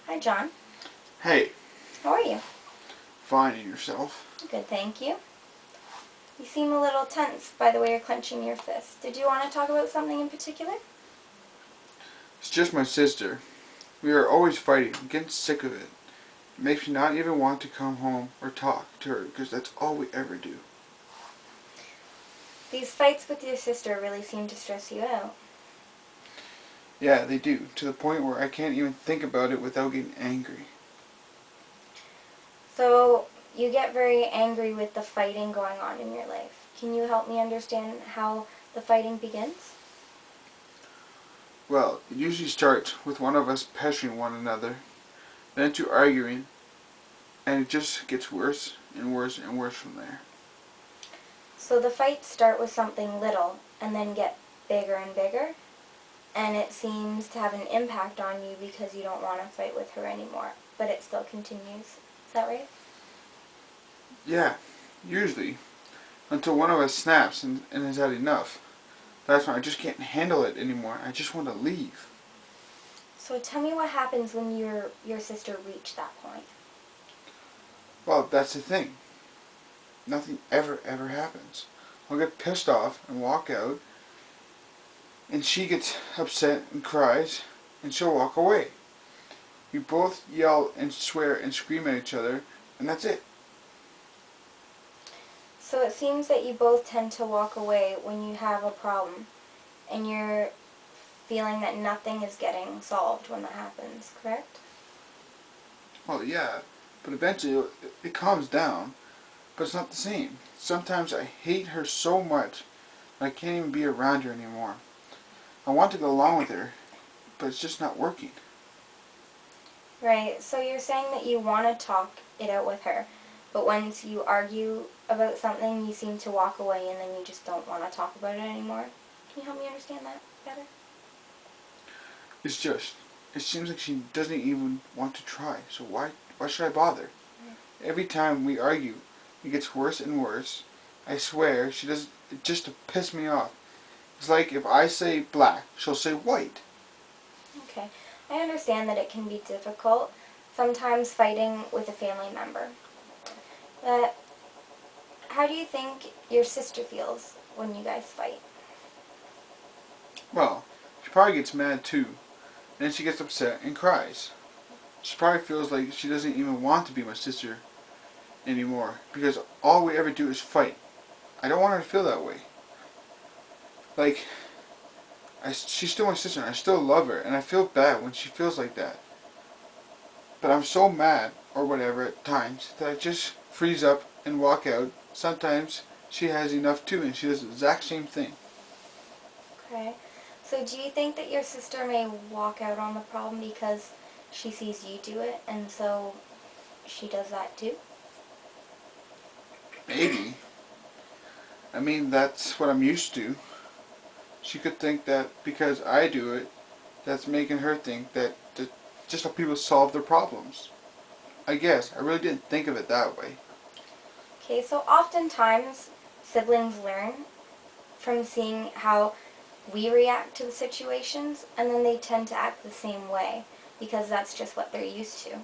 Hi, John. Hey, How are you? fine, and yourself? Good, thank you. You seem a little tense by the way you're clenching your fist. Did you want to talk about something in particular? It's just my sister. We are always fighting. I'm getting sick of it. It makes me not even want to come home or talk to her because that's all we ever do. These fights with your sister really seem to stress you out. Yeah, they do, to the point where I can't even think about it without getting angry. So, you get very angry with the fighting going on in your life. Can you help me understand how the fighting begins? Well, it usually starts with one of us pestering one another, then to arguing, and it just gets worse and worse and worse from there. So the fights start with something little and then get bigger and bigger, and it seems to have an impact on you because you don't want to fight with her anymore, but it still continues. Is that right? Yeah, usually, until one of us snaps and has had enough. That's when I just can't handle it anymore. I just want to leave. So tell me what happens when your sister reached that point. Well, that's the thing. Nothing ever happens. I'll get pissed off and walk out, and she gets upset and cries, and she'll walk away. We both yell and swear and scream at each other, and that's it. So it seems that you both tend to walk away when you have a problem, and you're feeling that nothing is getting solved when that happens, correct? Well, yeah, but eventually it calms down, but it's not the same. Sometimes I hate her so much that I can't even be around her anymore. I want to go along with her, but it's just not working. Right, so you're saying that you want to talk it out with her, but once you argue about something, you seem to walk away and then you just don't want to talk about it anymore. Can you help me understand that better? It's just, it seems like she doesn't even want to try, so why should I bother? Every time we argue, it gets worse and worse. I swear, she does it just to piss me off. It's like if I say black, she'll say white. Okay, I understand that it can be difficult, sometimes fighting with a family member. But how do you think your sister feels when you guys fight? Well, she probably gets mad too. Then she gets upset and cries. She probably feels like she doesn't even want to be my sister anymore because all we ever do is fight. I don't want her to feel that way. Like, she's still my sister and I still love her and I feel bad when she feels like that. But I'm so mad, or whatever, at times, that I just freeze up and walk out. Sometimes she has enough too, and she does the exact same thing. Okay, so do you think that your sister may walk out on the problem because she sees you do it, and so she does that too? Maybe. I mean, that's what I'm used to. She could think that because I do it, that's making her think that just how people solve their problems. I guess. I really didn't think of it that way. Okay, so oftentimes siblings learn from seeing how we react to the situations, and then they tend to act the same way because that's just what they're used to.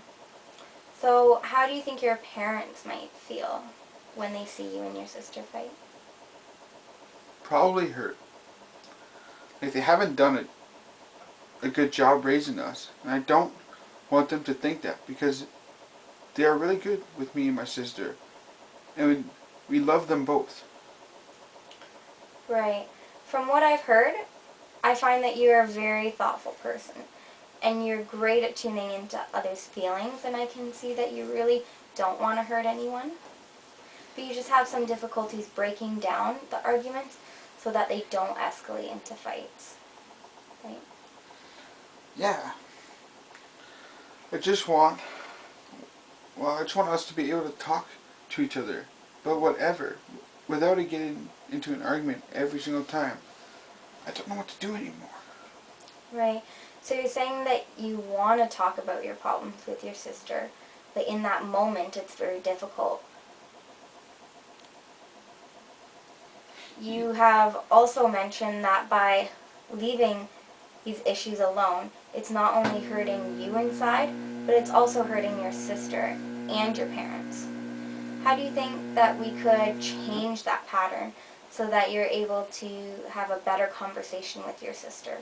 So how do you think your parents might feel when they see you and your sister fight? Probably hurt. Like they haven't done a good job raising us. And I don't want them to think that because they are really good with me and my sister. And we love them both. Right. From what I've heard, I find that you're a very thoughtful person, and you're great at tuning into others' feelings, and I can see that you really don't want to hurt anyone, but you just have some difficulties breaking down the arguments so that they don't escalate into fights. Right? Yeah. I just want, I just want us to be able to talk to each other about whatever without it getting into an argument every single time. I don't know what to do anymore. Right. So you're saying that you want to talk about your problems with your sister, but in that moment it's very difficult. You have also mentioned that by leaving these issues alone, it's not only hurting you inside, but it's also hurting your sister and your parents. How do you think that we could change that pattern so that you're able to have a better conversation with your sister?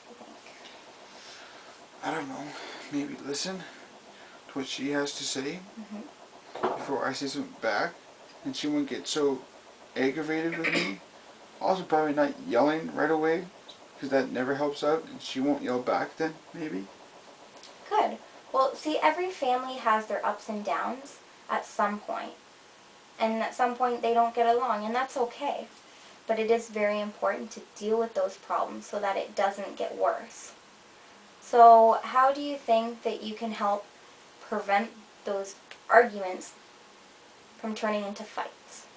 What do you think? I don't know. Maybe listen to what she has to say before I say something back, and she won't get so aggravated with me. Also, probably not yelling right away, because that never helps out, and she won't yell back then, maybe. Good. Well, see, every family has their ups and downs at some point. And at some point they don't get along, and that's okay. But it is very important to deal with those problems so that it doesn't get worse. So how do you think that you can help prevent those arguments from turning into fights?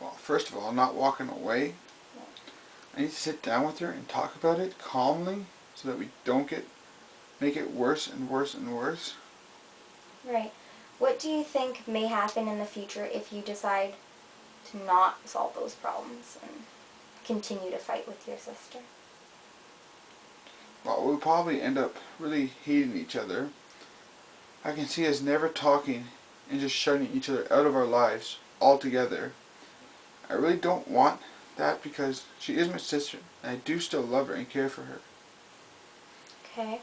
Well, first of all, not walking away. I need to sit down with her and talk about it calmly so that we don't make it worse and worse and worse. Right. What do you think may happen in the future if you decide to not solve those problems and continue to fight with your sister? Well, we'll probably end up really hating each other. I can see us never talking and just shutting each other out of our lives altogether. I really don't want that because she is my sister and I do still love her and care for her. Okay.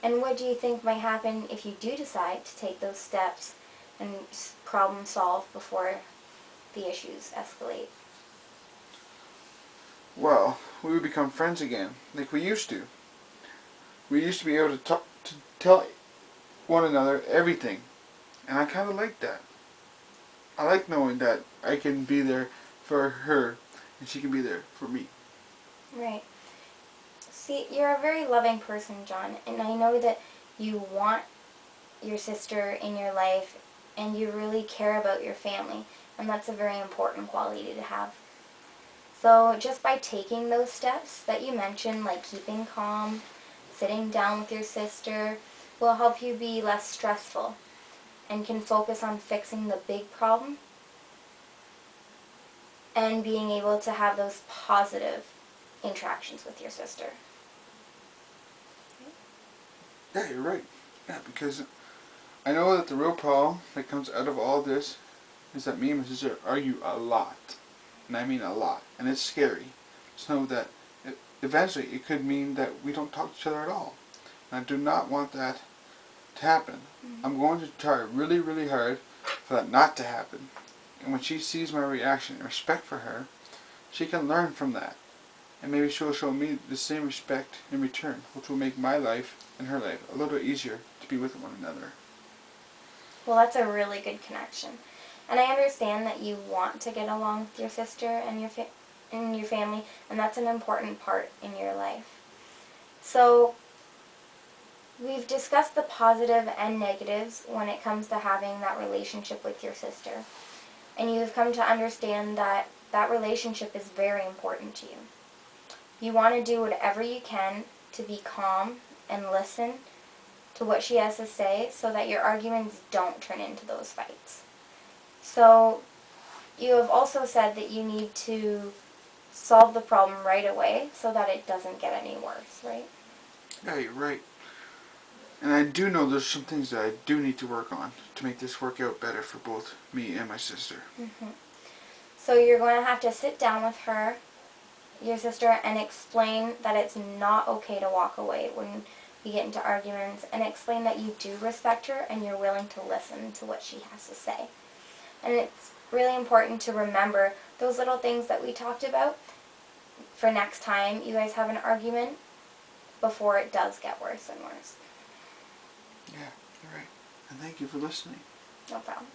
And what do you think might happen if you do decide to take those steps and problem solve before the issues escalate? Well, we would become friends again, like we used to. We used to be able to tell one another everything, and I kind of like that. I like knowing that I can be there for her, and she can be there for me. Right. See, you're a very loving person, John, and I know that you want your sister in your life and you really care about your family, and that's a very important quality to have. So just by taking those steps that you mentioned, like keeping calm, sitting down with your sister, will help you be less stressful and can focus on fixing the big problem and being able to have those positive interactions with your sister. Yeah, you're right. Yeah, because I know that the real problem that comes out of all this is that me and my sister argue a lot. And I mean a lot. And it's scary. Just know that eventually it could mean that we don't talk to each other at all. And I do not want that to happen. I'm going to try really, really hard for that not to happen. And when she sees my reaction and respect for her, she can learn from that. And maybe she'll show me the same respect in return, which will make my life and her life a little easier to be with one another. Well, that's a really good connection. And I understand that you want to get along with your sister and your family, and that's an important part in your life. So, we've discussed the positive and negatives when it comes to having that relationship with your sister. And you've come to understand that that relationship is very important to you. You want to do whatever you can to be calm and listen to what she has to say so that your arguments don't turn into those fights. So you have also said that you need to solve the problem right away so that it doesn't get any worse, right? Yeah, you're right. And I do know there's some things that I do need to work on to make this work out better for both me and my sister. So you're going to have to sit down with her, your sister, and explain that it's not okay to walk away when we get into arguments, and explain that you do respect her and you're willing to listen to what she has to say. And it's really important to remember those little things that we talked about for next time you guys have an argument before it does get worse and worse. Yeah, you're right. And thank you for listening. No problem.